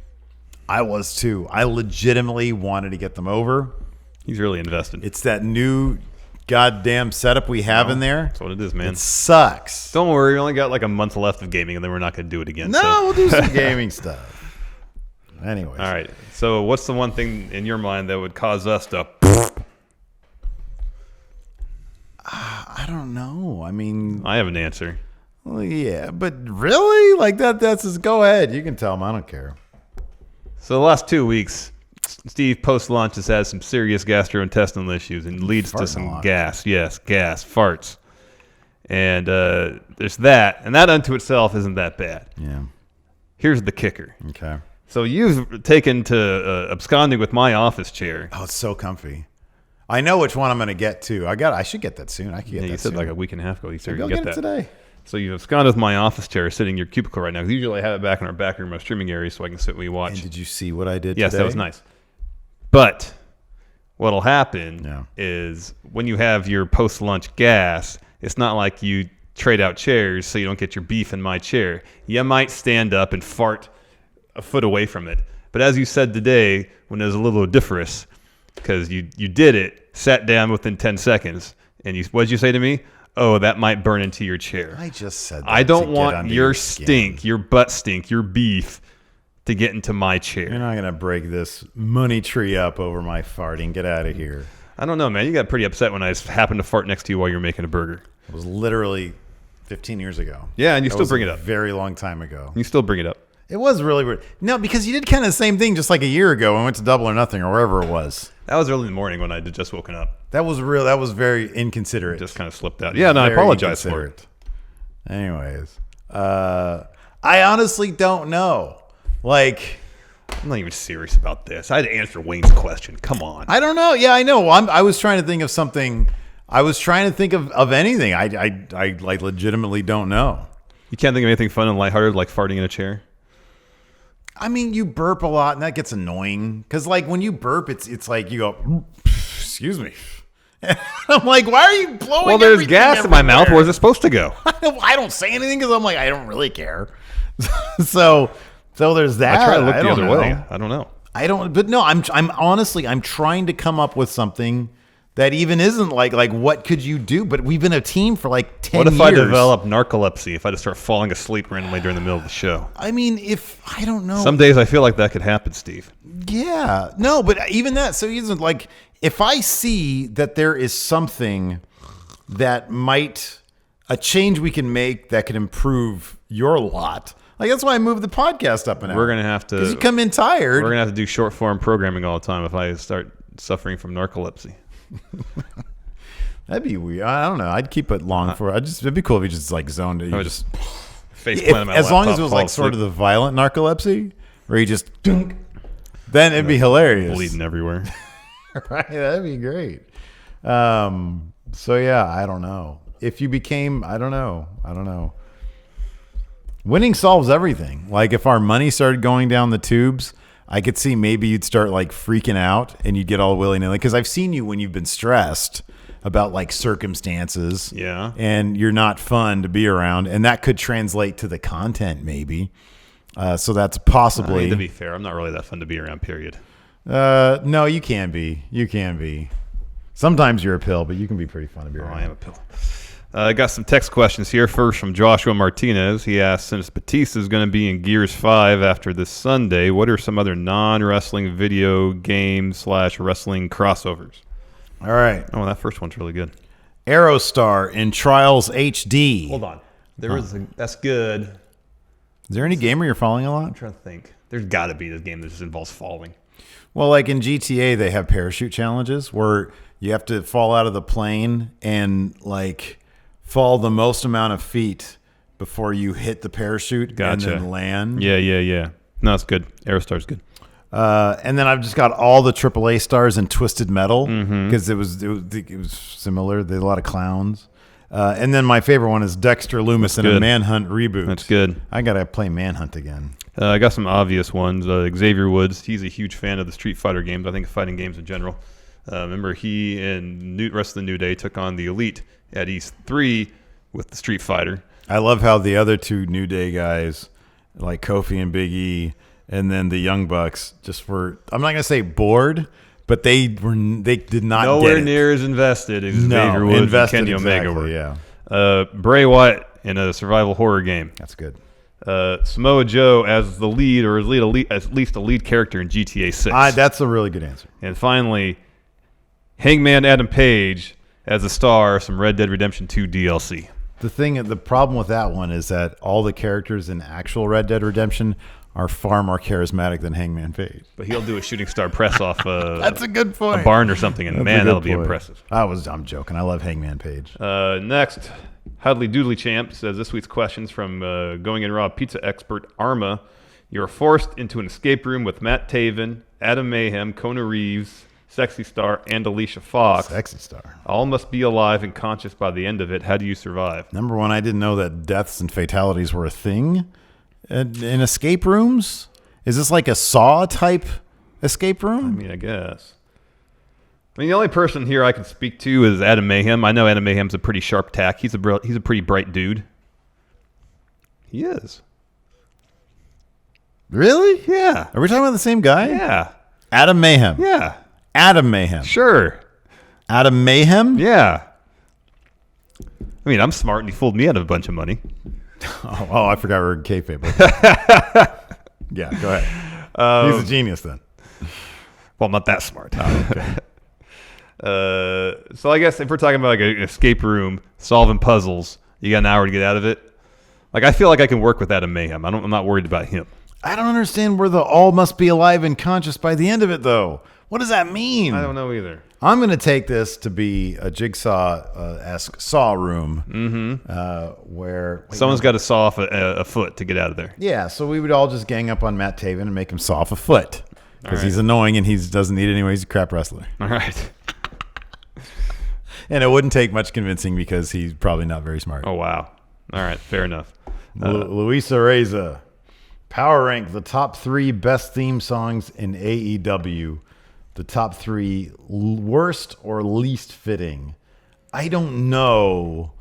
I was too. I legitimately wanted to get them over. He's really invested. It's that new goddamn setup we have in there. That's what it is, man. It sucks. Don't worry, we only got like a month left of gaming, and then we're not going to do it again. No, so. we'll do some gaming stuff. Anyways. All right. So what's the one thing in your mind that would cause us to... I don't know. I mean... I have an answer. Well, yeah, but really? Like that's just... Go ahead. You can tell them. I don't care. So the last 2 weeks... Steve, post-launch, has had some serious gastrointestinal issues and leads to some gas. Yes, gas, farts. And there's that. And that unto itself isn't that bad. Yeah. Here's the kicker. Okay. So you've taken to absconding with my office chair. Oh, it's so comfy. I know which one I'm going to get to. I should get that soon. I could get that you said soon. like a week and a half ago. You said Maybe you I'll get get that it today. So you've absconded with my office chair sitting in your cubicle right now. Usually I have it back in our back room, our streaming area, so I can sit when we watch. And did you see what I did Yes, today? that was nice. But what'll happen is when you have your post-lunch gas, it's not like you trade out chairs so you don't get your beef in my chair. You might stand up and fart a foot away from it. But as you said today, when it was a little odoriferous, because you did it, sat down within 10 seconds, and what did you say to me? Oh, that might burn into your chair. I just said that I don't to want get under your skin. stink, your butt stink, your beef to get into my chair. You're not going to break this money tree up over my farting. Get out of here. I don't know, man. You got pretty upset when I happened to fart next to you while you were making a burger. It was literally 15 years ago. Yeah, and you That still was bring a it up. very long time ago. You still bring it up. It was really weird. No, because you did kind of the same thing just like a year ago when we went to Double or Nothing or wherever it was. That was early in the morning when I had just woken up. That was real. That was very inconsiderate. Just kind of slipped out. Yeah, no, I apologize for it. Anyways, I honestly don't know. Like, I'm not even serious about this. I had to answer Wayne's question. Come on. I don't know. Yeah, I know. I was trying to think of something. I was trying to think of anything. I like legitimately don't know. You can't think of anything fun and lighthearted like farting in a chair? I mean, you burp a lot, and that gets annoying. Because, like, when you burp, it's like you go, excuse me. I'm like, why are you blowing? Well, there's gas in my mouth. Where's it supposed to go? I don't say anything because I'm like, I don't really care. so there's that. I try to look the other know. way. I don't know. But no, I'm honestly, I'm trying to come up with something that even isn't like what could you do? But we've been a team for like 10 years. What if I develop narcolepsy? If I just start falling asleep randomly during the middle of the show? I mean, I don't know. Some days I feel like that could happen, Steve. Yeah. No, but even that. So even like, if I see that there is something that a change we can make that could improve your lot. Like, that's why I moved the podcast up and out. We're going to have to. Because you come in tired. We're going to have to do short form programming all the time if I start suffering from narcolepsy. That'd be weird. I don't know. I'd keep it long for. It'd be cool if you just like zoned it. I would just face plant on my as long as laptop, it was fall like sort of asleep. the violent narcolepsy, where you just dunk, then it'd be hilarious. Bleeding everywhere. Right, that'd be great. So yeah, I don't know. If you became, I don't know. Winning solves everything. Like if our money started going down the tubes, I could see maybe you'd start like freaking out and you'd get all willy-nilly. Because I've seen you when you've been stressed about like circumstances. Yeah. And you're not fun to be around. And that could translate to the content maybe. So that's possibly. To be fair, I'm not really that fun to be around, period. No, you can be. You can be. Sometimes you're a pill, but you can be pretty fun to be around. I am a pill. I got some text questions here. First from Joshua Martinez. He asked, since Batista is going to be in Gears 5 after this Sunday, what are some other non-wrestling video game / wrestling crossovers? All right. Oh, that first one's really good. Aerostar in Trials HD. Hold on. That's good. Is there any game where you're falling a lot? I'm trying to think. There's got to be this game that just involves falling. Well, like in GTA, they have parachute challenges where you have to fall out of the plane and like fall the most amount of feet before you hit the parachute and then land. Yeah. No, it's good. Aerostar's good. And then I've just got all the AAA stars in Twisted Metal because it was similar. There's a lot of clowns. And then my favorite one is Dexter Loomis in a Manhunt reboot. That's good. I got to play Manhunt again. I got some obvious ones. Xavier Woods, he's a huge fan of the Street Fighter games. I think fighting games in general. Remember, he and the rest of the New Day took on the Elite at East 3 with the Street Fighter. I love how the other two New Day guys, like Kofi and Big E, and then the Young Bucks, just were, I'm not going to say bored, but they did not nowhere get it. near as invested as Xavier Woods and Kenny Omega were. Yeah. Bray Wyatt in a survival horror game. That's good. Samoa Joe as the lead, or at least a lead character in GTA 6. That's a really good answer. And finally, Hangman Adam Page as a star of some Red Dead Redemption 2 DLC. The problem with that one is that all the characters in actual Red Dead Redemption are far more charismatic than Hangman Page. But he'll do a shooting star press off That's a good point. a barn or something, and man, that'll be impressive. I'm joking. I love Hangman Page. Next, Hudley Doodley Champ says this week's questions from Going in Raw pizza expert Arma. You're forced into an escape room with Matt Taven, Adam Mayhem, Kona Reeves, Sexy Star, and Alicia Fox. Sexy Star. All must be alive and conscious by the end of it. How do you survive? Number one, I didn't know that deaths and fatalities were a thing in escape rooms. Is this like a Saw type escape room? I mean, I guess. I mean, the only person here I can speak to is Adam Mayhem. I know Adam Mayhem's a pretty sharp tack. He's a pretty bright dude. He is. Really? Yeah. Are we talking about the same guy? Yeah. Adam Mayhem. Yeah. Adam Mayhem. Sure. Adam Mayhem? Yeah. I mean, I'm smart, and he fooled me out of a bunch of money. Oh, I forgot we were in kayfabe. Yeah, go ahead. He's a genius then. Well, I'm not that smart. Oh, okay. So I guess if we're talking about like an escape room, solving puzzles, you got an hour to get out of it. Like, I feel like I can work with Adam Mayhem. I'm not worried about him. I don't understand where the all must be alive and conscious by the end of it, though. What does that mean? I don't know either. I'm going to take this to be a Jigsaw-esque Saw room where... Someone's got to saw off a foot to get out of there. Yeah, so we would all just gang up on Matt Taven and make him saw off a foot. Because he's annoying and he doesn't need it anyway. He's a crap wrestler. All right. And it wouldn't take much convincing because he's probably not very smart. Oh, wow. All right, fair enough. Luisa Reza Power rank the top 3 best theme songs in AEW. The top 3 worst or least fitting. I don't know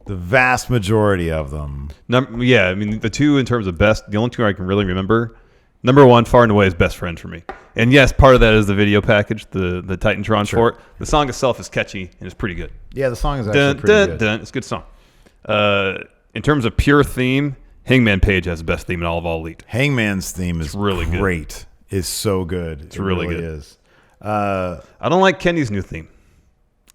the vast majority of them. Yeah, I mean, the two in terms of best, the only two I can really remember, number 1, far and away, is Best Friend for me. And yes, part of that is the video package, the Titantron short. The song itself is catchy and it's pretty good. Yeah, the song is actually pretty good. It's a good song. In terms of pure theme, Hangman Page has the best theme in all of All Elite. Hangman's theme is really great. It's so good. It's really good. Is. I don't like Kenny's new theme.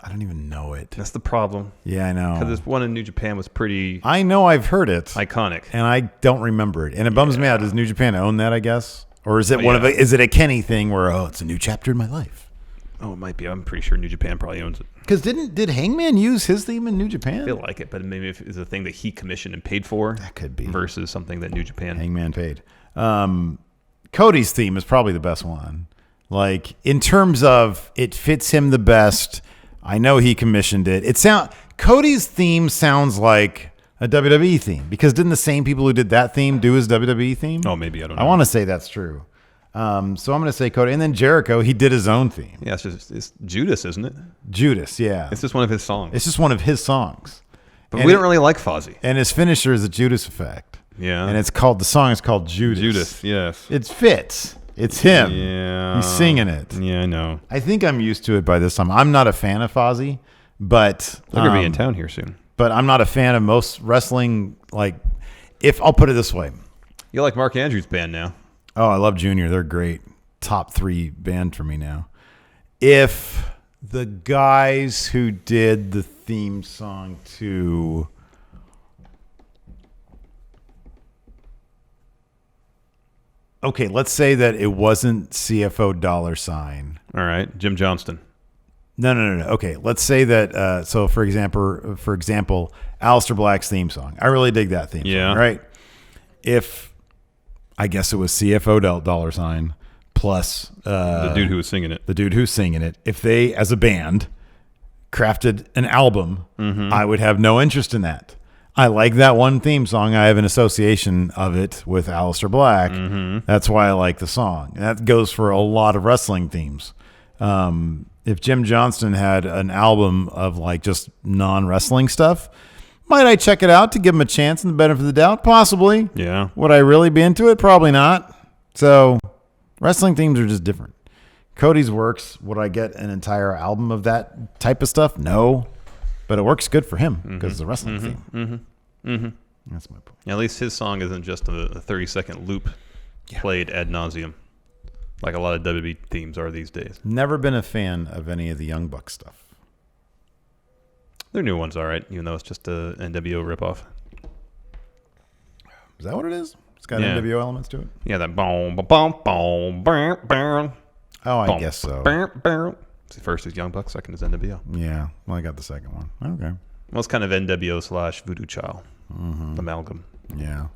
I don't even know it. That's the problem. Yeah, I know. Because this one in New Japan was pretty... I know I've heard it. Iconic. And I don't remember it. And it bums me out. Does New Japan own that, I guess? Or is it is it a Kenny thing where, it's a new chapter in my life? Oh, it might be. I'm pretty sure New Japan probably owns it. Because did Hangman use his theme in New Japan? I feel like it, but maybe if it's a thing that he commissioned and paid for. That could be. Versus something that New Japan... Hangman paid. Cody's theme is probably the best one. Like, in terms of it fits him the best... I know he commissioned it. Cody's theme sounds like a WWE theme because didn't the same people who did that theme do his WWE theme? Oh, maybe. I don't know. I want to say that's true. So I'm going to say Cody. And then Jericho, he did his own theme. Yeah, it's Judas, isn't it? Judas, yeah. It's just one of his songs. It's just one of his songs. But we don't really like Fozzy. And his finisher is a Judas effect. Yeah. And the song is called Judas. Judas, yes. It fits. It's him. Yeah. He's singing it. Yeah, I know. I think I'm used to it by this time. I'm not a fan of Fozzy, but... They're going to be in town here soon. But I'm not a fan of most wrestling, I'll put it this way. You like Mark Andrews' band now. Oh, I love Junior. They're great. Top 3 band for me now. If the guys who did the theme song to... Okay, let's say that it wasn't CFO $. All right, Jim Johnston. No. Okay, let's say that. So, for example, Aleister Black's theme song. I really dig that theme song. Right. If I guess it was CFO $. Plus The dude who was singing it. The dude who's singing it. If they, as a band, crafted an album, I would have no interest in that. I like that one theme song. I have an association of it with Aleister Black. That's why I like the song. That goes for a lot of wrestling themes. If Jim Johnston had an album of just non-wrestling stuff, might I check it out to give him a chance and the benefit of the doubt? Possibly. Yeah. Would I really be into it? Probably not. So wrestling themes are just different. Cody's works. Would I get an entire album of that type of stuff? No. But it works good for him because it's a wrestling theme. That's my point. At least his song isn't just a 30-second loop played ad nauseum, like a lot of WWE themes are these days. Never been a fan of any of the Young Bucks stuff. Their new one's all right, even though it's just a NWO ripoff. Is that what it is? It's got NWO elements to it? Yeah, that boom, boom, boom, boom, boom. Oh, I guess so. The first is Young Bucks, second is NWO. Yeah, well, I got the second one. Okay. Well, it's kind of NWO / Voodoo Child amalgam. Yeah.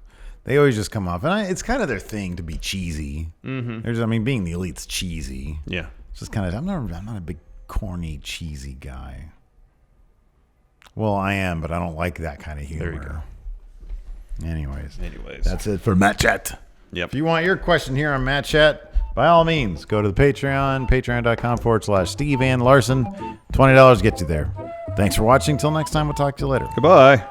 They always just come off. And it's kind of their thing to be cheesy. Being the Elite's cheesy. Yeah. It's just kind of, I'm not a big corny, cheesy guy. Well, I am, but I don't like that kind of humor. There you go. Anyways. That's it for Matt Chat. Yep. If you want your question here on Matt Chat, by all means, go to the Patreon, patreon.com/Steve and Larson. $20 gets you there. Thanks for watching. Till next time, we'll talk to you later. Goodbye.